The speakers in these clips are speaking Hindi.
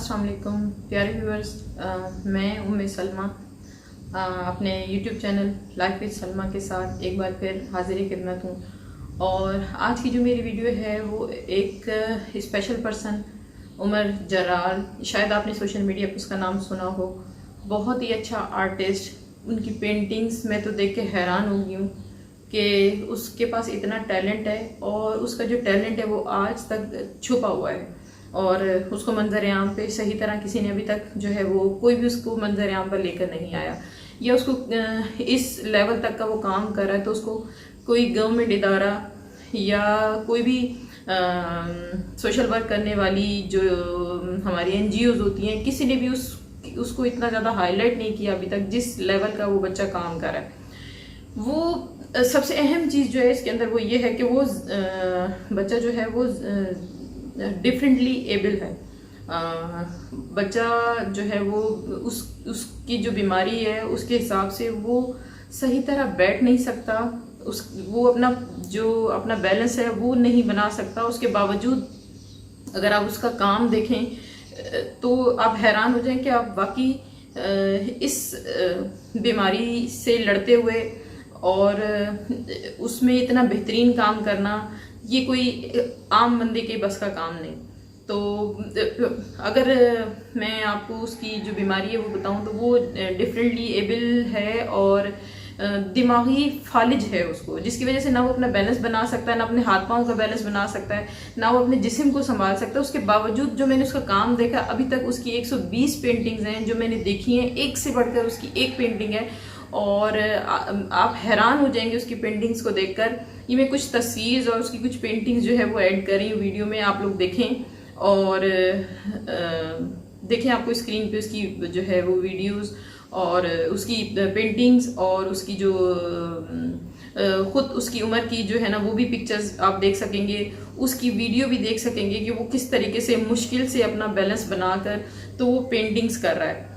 अस्सलाम वालेकुम प्यारे व्यूअर्स, मैं उम्मे सलमा अपने YouTube channel life with Salma के साथ एक बार फिर हाजिर खिदमत हूँ। और आज की जो मेरी वीडियो है वो एक स्पेशल पर्सन उमर जराल, शायद आपने सोशल मीडिया पर उसका नाम सुना हो। बहुत ही अच्छा आर्टिस्ट, उनकी पेंटिंग्स मैं तो देख के हैरान हो गई हूँ कि उसके पास इतना टैलेंट है और उसका जो टैलेंट है वो आज तक छुपा हुआ है और उसको मंजर आम पे सही तरह किसी ने अभी तक जो है वो कोई भी उसको मंजर आम पर लेकर नहीं आया या उसको इस लेवल तक का वो काम कर रहा है तो उसको कोई गवर्नमेंट इदारा या कोई भी सोशल वर्क करने वाली जो हमारी NGOs होती हैं, किसी ने भी उसको इतना ज़्यादा हाईलाइट नहीं किया अभी तक जिस लेवल का वो बच्चा काम कर रहा है। वो सबसे अहम चीज़ जो है इसके अंदर वो ये है कि वो बच्चा जो है वो डिफरेंटली एबल है। बच्चा जो है वो उसकी जो बीमारी है उसके हिसाब से वो सही तरह बैठ नहीं सकता, वो अपना बैलेंस है वो नहीं बना सकता। उसके बावजूद अगर आप उसका काम देखें तो आप हैरान हो जाएं कि आप वाकई इस बीमारी से लड़ते हुए और उसमें इतना बेहतरीन काम करना ये कोई आम बंदे के बस का काम नहीं। तो अगर मैं आपको उसकी जो बीमारी है वो बताऊं तो वो डिफरेंटली एबल है और दिमागी फालिज है उसको, जिसकी वजह से ना वो अपना बैलेंस बना सकता है, ना अपने हाथ पांव का बैलेंस बना सकता है, ना वो अपने जिस्म को संभाल सकता है। उसके बावजूद जो मैंने उसका काम देखा अभी तक उसकी 120 पेंटिंग्स हैं जो मैंने देखी हैं, एक से बढ़कर उसकी एक पेंटिंग है और आप हैरान हो जाएंगे उसकी पेंटिंग्स को देखकर। ये मैं कुछ तस्वीर और उसकी कुछ पेंटिंग्स जो है वो ऐड कर रही हूँ वीडियो में, आप लोग देखें और देखें आपको स्क्रीन पे उसकी जो है वो वीडियोस और उसकी पेंटिंग्स और उसकी जो खुद उसकी उम्र की जो है ना वो भी पिक्चर्स आप देख सकेंगे, उसकी वीडियो भी देख सकेंगे कि वो किस तरीके से मुश्किल से अपना बैलेंस बनाकर तो वो पेंटिंग्स कर रहा है।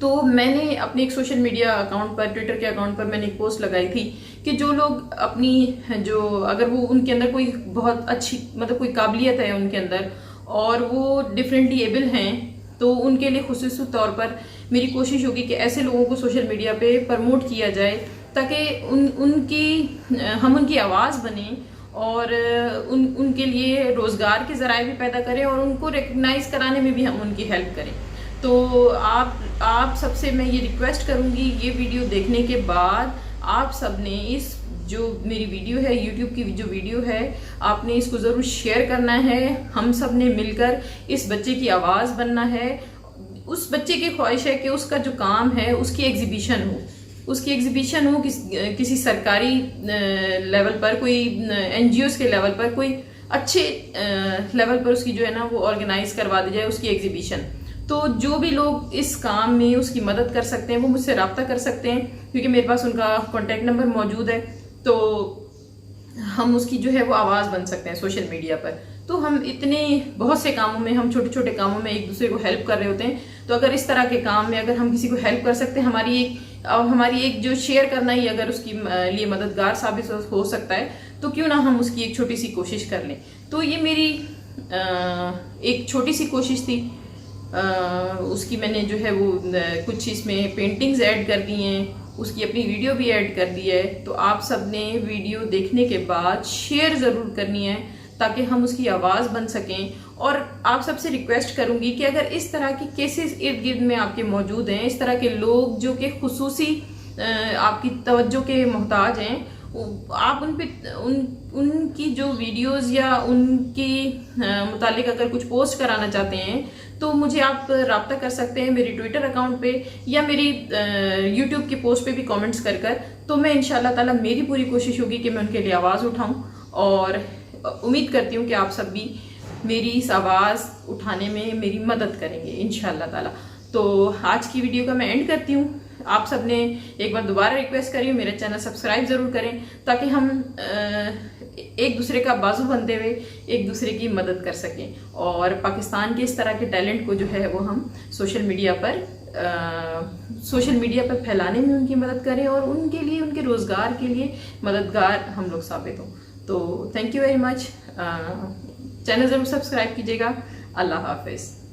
तो मैंने अपने एक सोशल मीडिया अकाउंट पर, ट्विटर के अकाउंट पर मैंने एक पोस्ट लगाई थी कि जो लोग अपनी जो अगर वो उनके अंदर कोई बहुत अच्छी मतलब कोई काबिलियत है उनके अंदर और वो डिफरेंटली एबल हैं तो उनके लिए खुसूसी तौर पर मेरी कोशिश होगी कि ऐसे लोगों को सोशल मीडिया पे प्रमोट किया जाए ताकि हम उनकी आवाज़ बने और उनके लिए रोज़गार के ज़राए भी पैदा करें और उनको रिकग्नाइज कराने में भी हम उनकी हेल्प करें। तो आप सबसे मैं ये रिक्वेस्ट करूंगी, ये वीडियो देखने के बाद आप सब ने इस जो मेरी वीडियो है यूट्यूब की जो वीडियो है आपने इसको ज़रूर शेयर करना है। हम सब ने मिलकर इस बच्चे की आवाज़ बनना है। उस बच्चे की ख्वाहिश है कि उसका जो काम है उसकी एग्जीबिशन हो, किसी सरकारी लेवल पर, कोई NGOs के लेवल पर, कोई अच्छे लेवल पर उसकी जो है ना वो ऑर्गेनाइज करवा दी जाए उसकी एग्जीबिशन। तो जो भी लोग इस काम में उसकी मदद कर सकते हैं वो मुझसे रब्ता कर सकते हैं क्योंकि मेरे पास उनका कॉन्टेक्ट नंबर मौजूद है। तो हम उसकी जो है वो आवाज़ बन सकते हैं सोशल मीडिया पर। तो हम बहुत से कामों में, हम छोटे छोटे कामों में एक दूसरे को हेल्प कर रहे होते हैं। तो अगर इस तरह के काम में अगर हम किसी को हेल्प कर सकते हैं, हमारी एक जो शेयर करना ही अगर उसकी लिए मददगार साबित हो सकता है तो क्यों ना हम उसकी एक छोटी सी कोशिश कर लें। तो ये मेरी एक छोटी सी कोशिश थी। उसकी मैंने जो है वो कुछ इसमें पेंटिंग्स ऐड कर दी हैं, उसकी अपनी वीडियो भी ऐड कर दी है। तो आप सब ने वीडियो देखने के बाद शेयर ज़रूर करनी है ताकि हम उसकी आवाज़ बन सकें। और आप सबसे रिक्वेस्ट करूंगी कि अगर इस तरह की केसेस इर्द गिर्द में आपके मौजूद हैं, इस तरह के लोग जो कि खुसूसी आपकी तवज्जो के मोहताज हैं, आप उनकी जो वीडियोस या उनकी मुतालिक अगर कुछ पोस्ट कराना चाहते हैं तो मुझे आप रब्ता कर सकते हैं मेरी ट्विटर अकाउंट पे या मेरी यूट्यूब की पोस्ट पे भी कमेंट्स कर तो मैं इंशाल्लाह ताला मेरी पूरी कोशिश होगी कि मैं उनके लिए आवाज़ उठाऊं और उम्मीद करती हूँ कि आप सब भी मेरी इस आवाज़ उठाने में मेरी मदद करेंगे इंशाल्लाह ताला। तो आज की वीडियो का मैं एंड करती हूँ। आप सब ने एक बार दोबारा रिक्वेस्ट करी हूँ मेरे चैनल सब्सक्राइब ज़रूर करें ताकि हम एक दूसरे का बाजू बनते हुए एक दूसरे की मदद कर सकें और पाकिस्तान के इस तरह के टैलेंट को जो है वो हम सोशल मीडिया पर फैलाने में उनकी मदद करें और उनके लिए, उनके रोज़गार के लिए मददगार हम लोग साबित हों। तो thank you very much. Channel ज़रूर सब्सक्राइब कीजिएगा। अल्लाह हाफिज़।